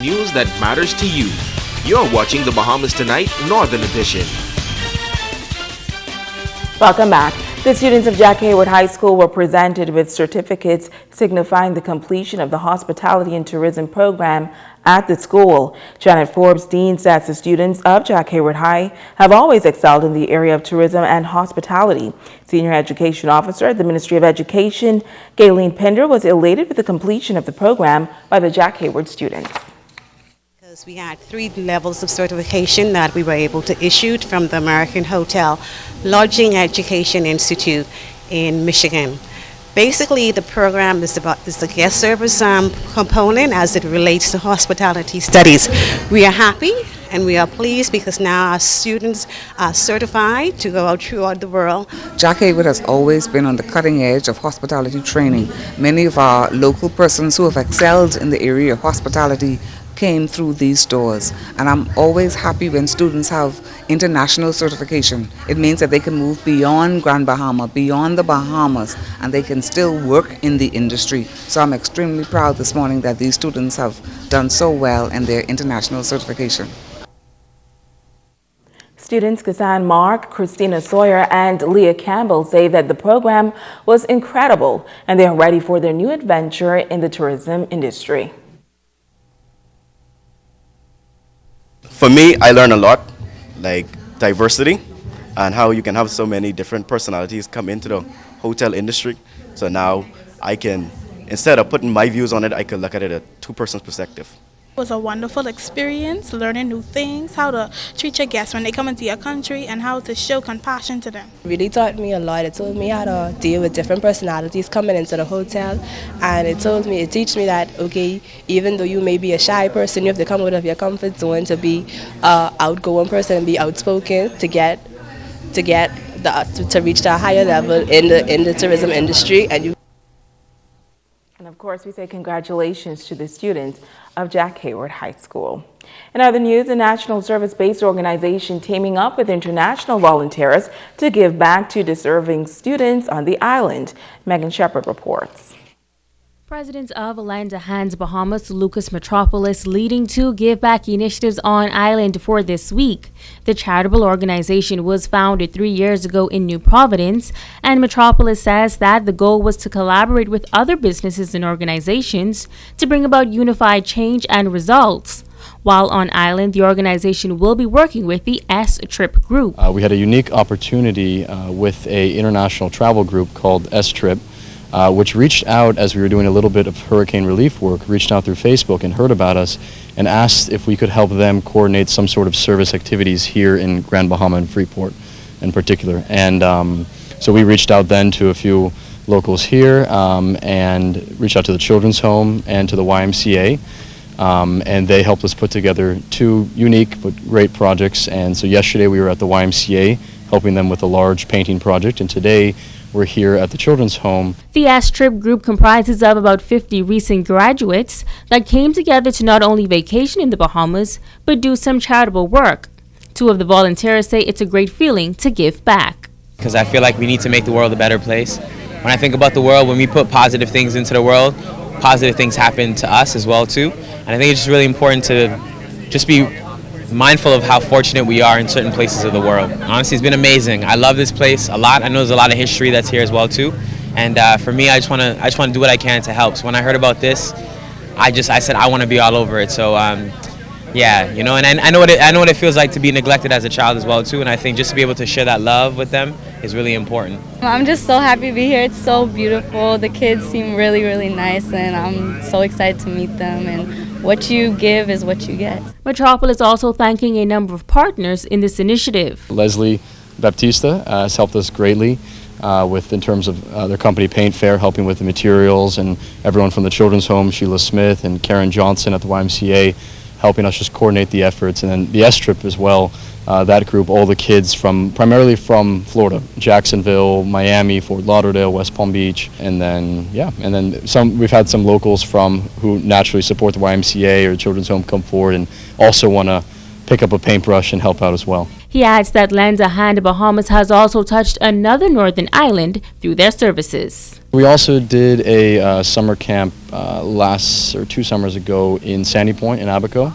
news that matters to you. You're watching the Bahamas Tonight Northern Edition. Welcome back. The students of Jack Hayward High School were presented with certificates signifying the completion of the hospitality and tourism program at the school. Janet Forbes Dean says the students of Jack Hayward High have always excelled in the area of tourism and hospitality. Senior Education Officer at the Ministry of Education, Gayleen Pender, was elated with the completion of the program by the Jack Hayward students. We had 3 levels of certification that we were able to issue from the American Hotel Lodging Education Institute in Michigan. Basically, the program is the guest service component as it relates to hospitality studies. We are happy and we are pleased because now our students are certified to go out throughout the world. Jack Hayward has always been on the cutting edge of hospitality training. Many of our local persons who have excelled in the area of hospitality came through these doors, and I'm always happy when students have international certification. It means that they can move beyond Grand Bahama, beyond the Bahamas, and they can still work in the industry. So I'm extremely proud this morning that these students have done so well in their international certification. Students Kazan Mark, Christina Sawyer, and Leah Campbell say that the program was incredible and they are ready for their new adventure in the tourism industry. For me, I learned a lot, like diversity and how you can have so many different personalities come into the hotel industry. So now I can, instead of putting my views on it, I could look at it at 2 persons' perspective. It was a wonderful experience, learning new things, how to treat your guests when they come into your country and how to show compassion to them. It really taught me a lot. It told me how to deal with different personalities coming into the hotel, and it teach me that, okay, even though you may be a shy person, you have to come out of your comfort zone to be an outgoing person and be outspoken to reach a higher level in the tourism industry. And of course, we say congratulations to the students of Jack Hayward High School. In other news, the National Service-Based Organization teaming up with international volunteers to give back to deserving students on the island. Megan Shepard reports. President of Lend a Hand Bahamas, Lucas Metropolis, leading 2 give back initiatives on island for this week. The charitable organization was founded 3 years ago in New Providence, and Metropolis says that the goal was to collaborate with other businesses and organizations to bring about unified change and results. While on island, the organization will be working with the S-Trip group. We had a unique opportunity with an international travel group called S-Trip, which reached out as we were doing a little bit of hurricane relief work, reached out through Facebook and heard about us and asked if we could help them coordinate some sort of service activities here in Grand Bahama and Freeport in particular. And so we reached out then to a few locals here and reached out to the Children's Home and to the YMCA. And they helped us put together 2 unique but great projects. And so yesterday we were at the YMCA helping them with a large painting project, and today we're here at the Children's Home. The S-Trip group comprises of about 50 recent graduates that came together to not only vacation in the Bahamas, but do some charitable work. 2 of the volunteers say it's a great feeling to give back. Because I feel like we need to make the world a better place. When I think about the world, when we put positive things into the world, positive things happen to us as well too. And I think it's just really important to just be mindful of how fortunate we are in certain places of the world. Honestly, it's been amazing. I love this place a lot. I know there's a lot of history that's here as well too. And for me, I just want to do what I can to help. So when I heard about this, I said I want to be all over it. So yeah, you know, and I know what it feels like to be neglected as a child as well too. And I think just to be able to share that love with them is really important. I'm just so happy to be here. It's so beautiful. The kids seem really, really nice, and I'm so excited to meet them. And what you give is what you get. Metropolis also thanking a number of partners in this initiative. Leslie Baptista has helped us greatly in terms of their company Paint Fair, helping with the materials, and everyone from the Children's Home, Sheila Smith and Karen Johnson at the YMCA, helping us just coordinate the efforts. And then the S-Trip as well, that group, all the kids primarily from Florida, Jacksonville, Miami, Fort Lauderdale, West Palm Beach, and then we've had some locals who naturally support the YMCA or Children's Home come forward and also want to pick up a paintbrush and help out as well. He adds that Lend a Hand Bahamas has also touched another northern island through their services. We also did a summer camp 2 summers ago in Sandy Point in Abaco.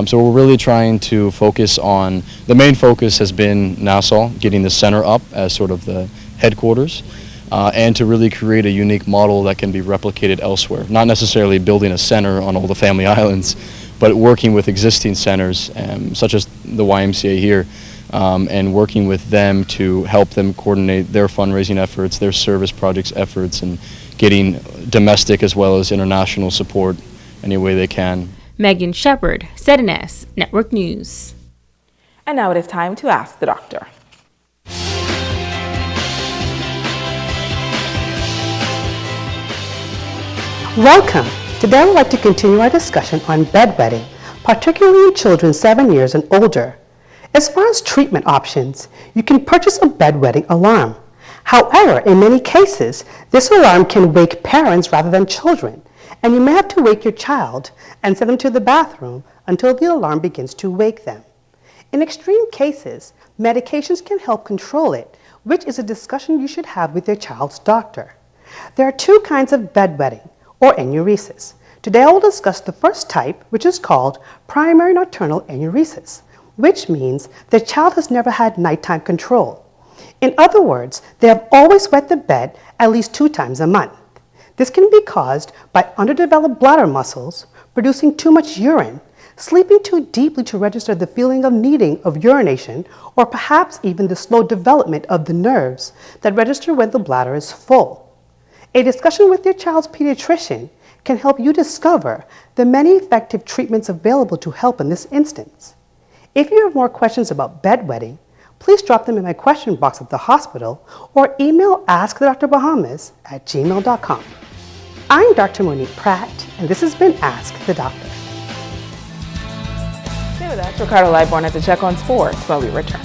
So we're really trying to focus on, the main focus has been Nassau, getting the center up as sort of the headquarters, and to really create a unique model that can be replicated elsewhere. Not necessarily building a center on all the family islands, but working with existing centers, such as the YMCA here, and working with them to help them coordinate their fundraising efforts, their service projects efforts, and getting domestic as well as international support any way they can. Megan Shepard, ZNS Network News. And now it is time to ask the doctor. Welcome. Today I would like to continue our discussion on bedwetting, particularly in children 7 years and older. As far as treatment options, you can purchase a bedwetting alarm. However, in many cases, this alarm can wake parents rather than children, and you may have to wake your child and send them to the bathroom until the alarm begins to wake them. In extreme cases, medications can help control it, which is a discussion you should have with your child's doctor. There are two kinds of bedwetting, or enuresis. Today I will discuss the first type, which is called primary nocturnal enuresis, which means the child has never had nighttime control. In other words, they have always wet the bed at least 2 times a month. This can be caused by underdeveloped bladder muscles, producing too much urine, sleeping too deeply to register the feeling of needing of urination, or perhaps even the slow development of the nerves that register when the bladder is full. A discussion with your child's pediatrician can help you discover the many effective treatments available to help in this instance. If you have more questions about bedwetting, please drop them in my question box at the hospital or email askthedrbahamas@gmail.com. I'm Dr. Monique Pratt, and this has been Ask the Doctor. Stay with us. Ricardo Lightborn has a check on sports when we return.